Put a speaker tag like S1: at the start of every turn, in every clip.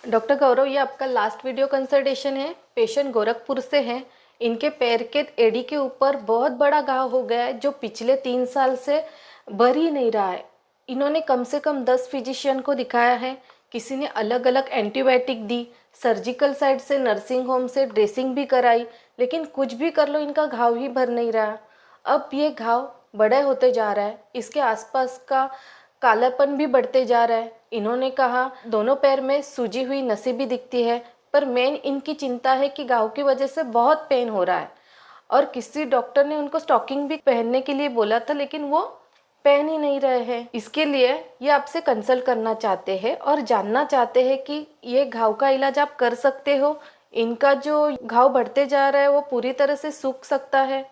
S1: Doctor गौरव, ये आपका last video consultation है। पेशेंट गोरखपुर से हैं। इनके पैर के एड़ी के ऊपर बहुत बड़ा घाव हो गया है जो पिछले 3 साल से भर ही नहीं रहा है। इन्होंने कम से कम 10 फिजिशियन को दिखाया है। किसी ने अलग अलग एंटीबायोटिक दी, सर्जिकल साइड से, नर्सिंग होम से ड्रेसिंग भी कराई, लेकिन कुछ भी कर लो इनका घाव ही भर नहीं रहा। अब ये घाव बड़ा होते जा रहा है, इसके आसपास का कालापन भी बढ़ते जा रहा है। इन्होंने कहा दोनों पैर में सूजी हुई नसें भी दिखती है, पर मेन इनकी चिंता है कि घाव की वजह से बहुत पेन हो रहा है। और किसी डॉक्टर ने उनको स्टॉकिंग भी पहनने के लिए बोला था, लेकिन वो पहन ही नहीं रहे हैं। इसके लिए ये आपसे कंसल्ट करना चाहते हैं और जानना चाहते हैं कि ये घाव का इलाज आप कर सकते हो। इनका जो घाव बढ़ते जा रहा है वो पूरी तरह से सूख सकता है।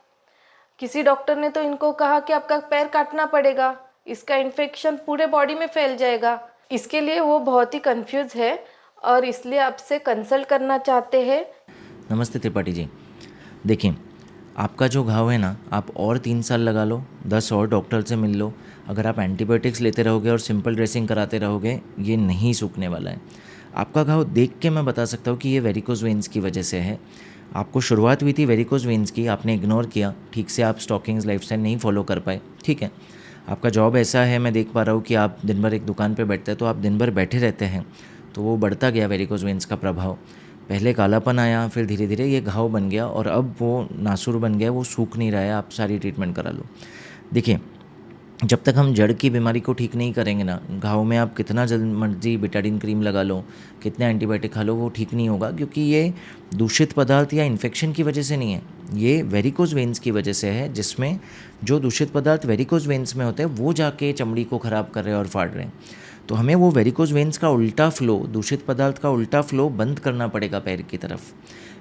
S1: किसी डॉक्टर ने तो इनको कहा कि आपका पैर काटना पड़ेगा, इसका इन्फेक्शन पूरे बॉडी में फैल जाएगा। इसके लिए वो बहुत ही कंफ्यूज है और इसलिए आपसे कंसल्ट करना चाहते हैं।
S2: नमस्ते त्रिपाठी जी। देखिए, आपका जो घाव है ना, आप और 3 साल लगा लो, 10 और डॉक्टर से मिल लो। अगर आप एंटीबायोटिक्स लेते रहोगे और सिंपल ड्रेसिंग कराते रहोगे, ये नहीं सूखने वाला है। आपका घाव देख के मैं बता सकता हूँ कि ये वेरिकोज वेन्स की वजह से है। आपको शुरुआत हुई थी वेरिकोज वेन्स की, आपने इग्नोर किया, ठीक से आप स्टॉकिंग्स लाइफस्टाइल नहीं फॉलो कर पाए। ठीक है, आपका जॉब ऐसा है, मैं देख पा रहा हूँ कि आप दिन भर एक दुकान पे बैठते हैं, तो आप दिन भर बैठे रहते हैं, तो वो बढ़ता गया वेरिकोज वेन्स का प्रभाव। पहले कालापन आया, फिर धीरे धीरे ये घाव बन गया और अब वो नासूर बन गया, वो सूख नहीं रहा है। आप सारी ट्रीटमेंट करा लो। देखिए, जब तक हम जड़ की बीमारी को ठीक नहीं करेंगे ना, घाव में आप कितना जल्द मर्जी बेटाडीन क्रीम लगा लो, कितने एंटीबायोटिक खा लो, वो ठीक नहीं होगा, क्योंकि ये दूषित पदार्थ या इन्फेक्शन की वजह से नहीं है, ये वेरिकोज वेन्स की वजह से है, जिसमें जो दूषित पदार्थ वेरिकोज वेन्स में होते हैं वो जाके चमड़ी को ख़राब कर रहे हैं और फाड़ रहे हैं। तो हमें वो वेरिकोज वेन्स का उल्टा फ्लो, दूषित पदार्थ का उल्टा फ्लो बंद करना पड़ेगा पैर की तरफ।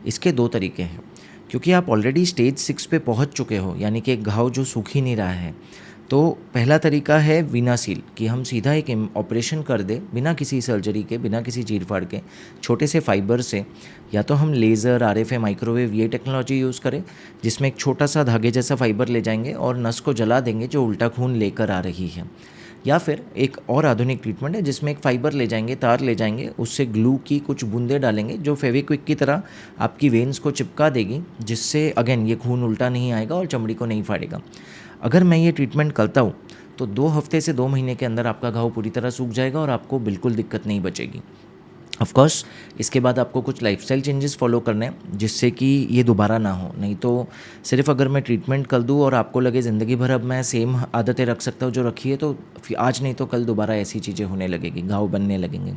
S2: इसके 2 तरीके हैं, क्योंकि आप ऑलरेडी स्टेज 6 पे पहुंच चुके हो, यानी कि एक घाव जो सूख ही नहीं रहा है। तो पहला तरीका है वीनासील, कि हम सीधा एक ऑपरेशन कर दे बिना किसी सर्जरी के, बिना किसी चीरफाड़ के, छोटे से फाइबर से। या तो हम लेज़र, RFA, माइक्रोवेव, ये टेक्नोलॉजी यूज़ करें, जिसमें एक छोटा सा धागे जैसा फाइबर ले जाएंगे और नस को जला देंगे जो उल्टा खून लेकर आ रही है। या फिर एक और आधुनिक ट्रीटमेंट है, जिसमें एक फाइबर ले जाएंगे, तार ले जाएंगे, उससे ग्लू की कुछ बूंदें डालेंगे जो फेविक्विक की तरह आपकी वेन्स को चिपका देगी, जिससे अगेन ये खून उल्टा नहीं आएगा और चमड़ी को नहीं फाड़ेगा। अगर मैं ये ट्रीटमेंट करता हूँ तो 2 हफ्ते से 2 महीने के अंदर आपका घाव पूरी तरह सूख जाएगा और आपको बिल्कुल दिक्कत नहीं बचेगी। ऑफ कोर्स इसके बाद आपको कुछ लाइफस्टाइल चेंजेस फॉलो करने हैं, जिससे कि ये दोबारा ना हो। नहीं तो सिर्फ अगर मैं ट्रीटमेंट कर दूँ और आपको लगे ज़िंदगी भर अब मैं सेम आदतें रख सकता हूँ जो रखी है, तो आज नहीं तो कल दोबारा ऐसी चीज़ें होने लगेगी, घाव बनने लगेंगे।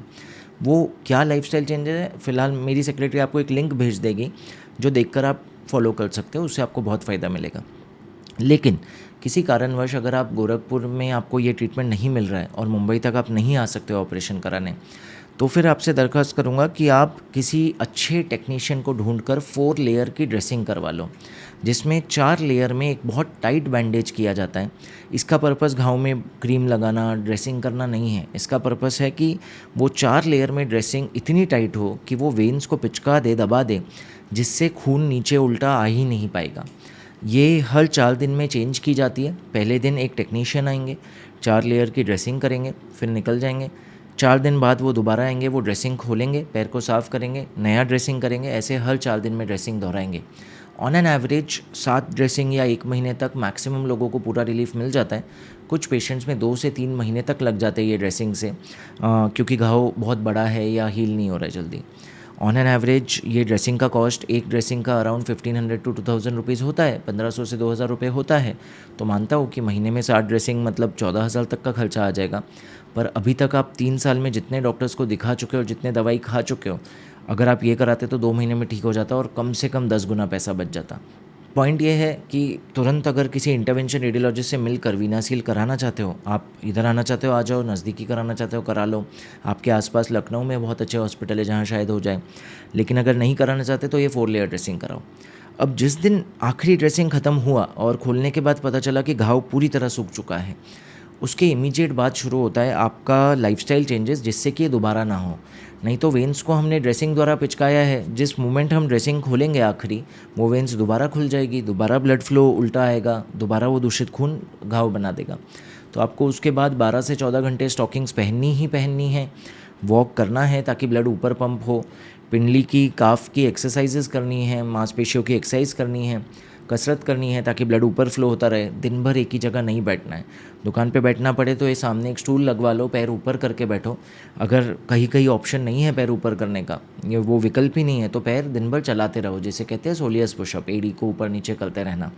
S2: वो क्या लाइफस्टाइल चेंजेस है, फ़िलहाल मेरी सेक्रेटरी आपको एक लिंक भेज देगी जो देखकर आप फॉलो कर सकते हो, उससे आपको बहुत फ़ायदा मिलेगा। लेकिन किसी कारणवश अगर आप गोरखपुर में आपको ये ट्रीटमेंट नहीं मिल रहा है और मुंबई तक आप नहीं आ सकते हो ऑपरेशन कराने, तो फिर आपसे दरख्वास्त करूँगा कि आप किसी अच्छे टेक्नीशियन को ढूंढकर 4 लेयर की ड्रेसिंग करवा लो, जिसमें 4 लेयर में एक बहुत टाइट बैंडेज किया जाता है। इसका पर्पस घाव में क्रीम लगाना, ड्रेसिंग करना नहीं है। इसका पर्पस है कि वो 4 लेयर में ड्रेसिंग इतनी टाइट हो कि वो वेन्स को पिचका दे, दबा दे, जिससे खून नीचे उल्टा आ ही नहीं पाएगा। ये हर 4 दिन में चेंज की जाती है। पहले दिन एक टेक्नीशियन आएंगे, 4 लेयर की ड्रेसिंग करेंगे, फिर निकल जाएंगे। 4 दिन बाद वो दोबारा आएंगे, वो ड्रेसिंग खोलेंगे, पैर को साफ़ करेंगे, नया ड्रेसिंग करेंगे। ऐसे हर 4 दिन में ड्रेसिंग दोहराएंगे। ऑन एन एवरेज 7 ड्रेसिंग या 1 महीने तक मैक्सिमम लोगों को पूरा रिलीफ मिल जाता है। कुछ पेशेंट्स में 2 से 3 महीने तक लग जाते हैं ये ड्रेसिंग से, क्योंकि घाव बहुत बड़ा है या हील नहीं हो रहा है जल्दी। ऑन एन एवरेज ये ड्रेसिंग का कॉस्ट, एक ड्रेसिंग का अराउंड 1500 to 2000 रुपीज़ होता है, 1500 से 2000 रुपये होता है। तो मानता हूँ कि महीने में 7 ड्रेसिंग मतलब 14,000 तक का खर्चा आ जाएगा। पर अभी तक आप 3 साल में जितने डॉक्टर्स को दिखा चुके हो, जितने दवाई खा चुके हो, अगर आप ये कराते तो 2 महीने में ठीक हो जाता और कम से कम 10 गुना पैसा बच जाता। पॉइंट ये है कि तुरंत अगर किसी इंटरवेंशन रेडियोलॉजिस्ट से मिलकर वीनासील कराना चाहते हो, आप इधर आना चाहते हो आ जाओ, नज़दीकी कराना चाहते हो करा लो। आपके आसपास लखनऊ में बहुत अच्छे हॉस्पिटल है जहाँ शायद हो जाए। लेकिन अगर नहीं कराना चाहते तो ये 4 लेयर ड्रेसिंग कराओ। अब जिस दिन आखिरी ड्रेसिंग ख़त्म हुआ और खोलने के बाद पता चला कि घाव पूरी तरह सूख चुका है, उसके इमीडिएट बाद शुरू होता है आपका लाइफस्टाइल चेंजेस, जिससे कि ये दोबारा ना हो। नहीं तो वेन्स को हमने ड्रेसिंग द्वारा पिचकाया है, जिस मोमेंट हम ड्रेसिंग खोलेंगे आखिरी, वो वेन्स दोबारा खुल जाएगी, दोबारा ब्लड फ्लो उल्टा आएगा, दोबारा वो दूषित खून घाव बना देगा। तो आपको उसके बाद 12 से 14 घंटे स्टॉकिंग्स पहननी ही पहननी है। वॉक करना है ताकि ब्लड ऊपर पंप हो, पिंडली की काफ की एक्सरसाइजेस करनी है, मांसपेशियों की एक्सरसाइज करनी है, कसरत करनी है ताकि ब्लड ऊपर फ्लो होता रहे। दिन भर एक ही जगह नहीं बैठना है। दुकान पे बैठना पड़े तो ये सामने एक स्टूल लगवा लो, पैर ऊपर करके बैठो। अगर कहीं कहीं ऑप्शन नहीं है पैर ऊपर करने का, ये वो विकल्प ही नहीं है, तो पैर दिन भर चलाते रहो, जैसे कहते हैं सोलियस पुशअप, एड़ी को ऊपर नीचे करते रहना।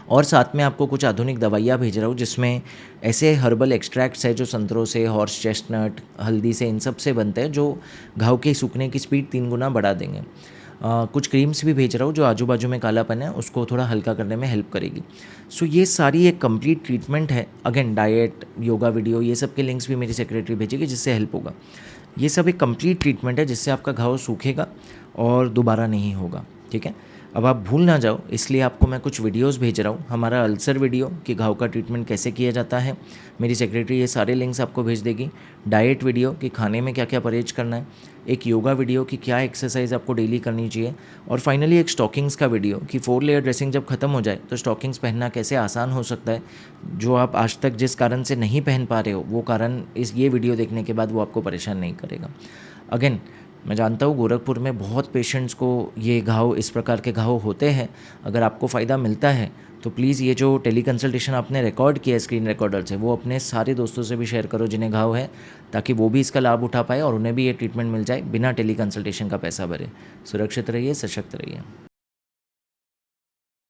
S2: और साथ में आपको कुछ आधुनिक दवाइयाँ भेज रहा हूँ जिसमें ऐसे हर्बल एक्सट्रैक्ट्स है जो संतरों से, हॉर्स चेस्टनट, हल्दी से, इन सब से बनते हैं, जो घाव के सूखने की स्पीड 3 गुना बढ़ा देंगे। कुछ क्रीम्स भी भेज रहा हूँ जो आजू बाजू में कालापन है उसको थोड़ा हल्का करने में हेल्प करेगी। सो ये सारी एक कंप्लीट ट्रीटमेंट है। अगेन डाइट, योगा वीडियो, ये सब के लिंक्स भी मेरी सेक्रेटरी भेजेगी जिससे हेल्प होगा। ये सब एक कंप्लीट ट्रीटमेंट है जिससे आपका घाव सूखेगा और दोबारा नहीं होगा। ठीक है, अब आप भूल ना जाओ, इसलिए आपको मैं कुछ वीडियोस भेज रहा हूँ। हमारा अल्सर वीडियो कि घाव का ट्रीटमेंट कैसे किया जाता है, मेरी सेक्रेटरी ये सारे लिंक्स आपको भेज देगी। डाइट वीडियो कि खाने में क्या क्या परहेज करना है, एक योगा वीडियो कि क्या एक्सरसाइज आपको डेली करनी चाहिए, और फाइनली एक स्टॉकिंग्स का वीडियो कि 4 लेयर ड्रेसिंग जब खत्म हो जाए तो स्टॉकिंग्स पहनना कैसे आसान हो सकता है। जो आप आज तक जिस कारण से नहीं पहन पा रहे हो वो कारण ये वीडियो देखने के बाद वो आपको परेशान नहीं करेगा। अगेन मैं जानता हूँ गोरखपुर में बहुत पेशेंट्स को ये घाव, इस प्रकार के घाव होते हैं। अगर आपको फ़ायदा मिलता है तो प्लीज़ ये जो टेली कंसल्टेशन आपने रिकॉर्ड किया है स्क्रीन रिकॉर्डर से, वो अपने सारे दोस्तों से भी शेयर करो जिन्हें घाव है, ताकि वो भी इसका लाभ उठा पाए और उन्हें भी ये ट्रीटमेंट मिल जाए बिना टेली कंसल्टेशन का पैसा भरे। सुरक्षित रहिए, सशक्त रहिए।